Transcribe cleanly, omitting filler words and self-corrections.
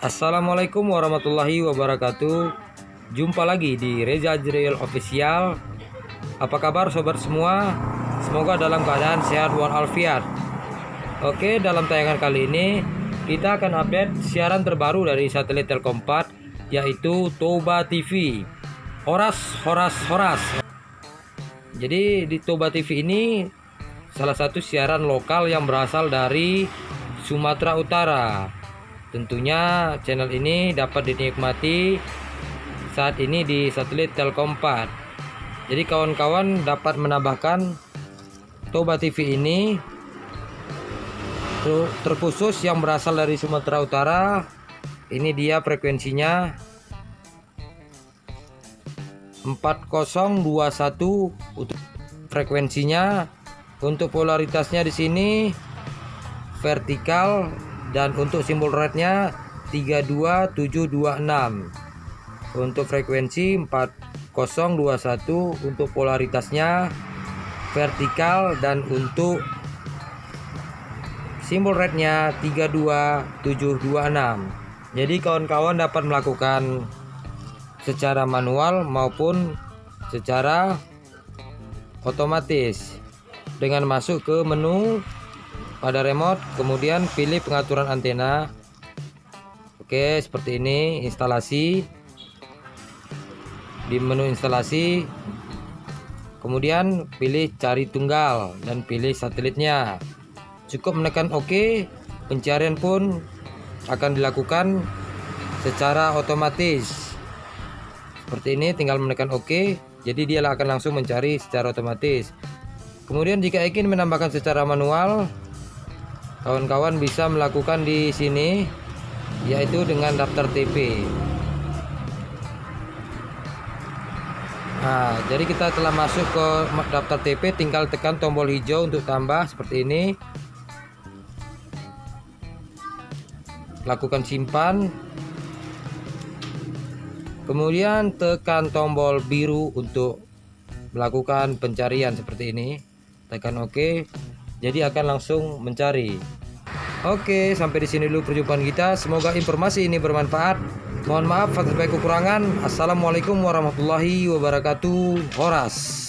Assalamualaikum warahmatullahi wabarakatuh. Jumpa lagi di Reza Jril Official. Apa kabar sobat semua? Semoga dalam keadaan sehat walafiat. Oke, dalam tayangan kali ini kita akan update siaran terbaru dari satelit Telkom 4, yaitu Toba TV. Horas. Jadi di Toba TV ini salah satu siaran lokal yang berasal dari Sumatera Utara. Tentunya channel ini dapat dinikmati saat ini di satelit Telkom 4. Jadi kawan-kawan dapat menambahkan Toba TV ini terkhusus yang berasal dari Sumatera Utara. Ini dia frekuensinya 4021 untuk frekuensinya. Untuk polaritasnya di sini vertikal, dan untuk simbol rednya 32726. Untuk frekuensi 4021 untuk polaritasnya vertikal, dan untuk simbol rednya 32726. Jadi kawan-kawan dapat melakukan secara manual maupun secara otomatis dengan masuk ke menu pada remote, kemudian pilih pengaturan antena. Oke, seperti ini instalasi. Di menu instalasi, kemudian pilih cari tunggal dan pilih satelitnya. Cukup menekan OK, pencarian pun akan dilakukan secara otomatis. Seperti ini, tinggal menekan OK, jadi dia akan langsung mencari secara otomatis. Kemudian jika ingin menambahkan secara manual, kawan-kawan bisa melakukan di sini, yaitu dengan daftar TP. Nah, jadi kita telah masuk ke daftar TP, tinggal tekan tombol hijau untuk tambah seperti ini. Lakukan simpan. Kemudian tekan tombol biru untuk melakukan pencarian seperti ini. Tekan OK. Jadi akan langsung mencari. Oke, sampai di sini dulu perjumpaan kita. Semoga informasi ini bermanfaat. Mohon maaf atas kekurangan. Assalamualaikum warahmatullahi wabarakatuh. Horas.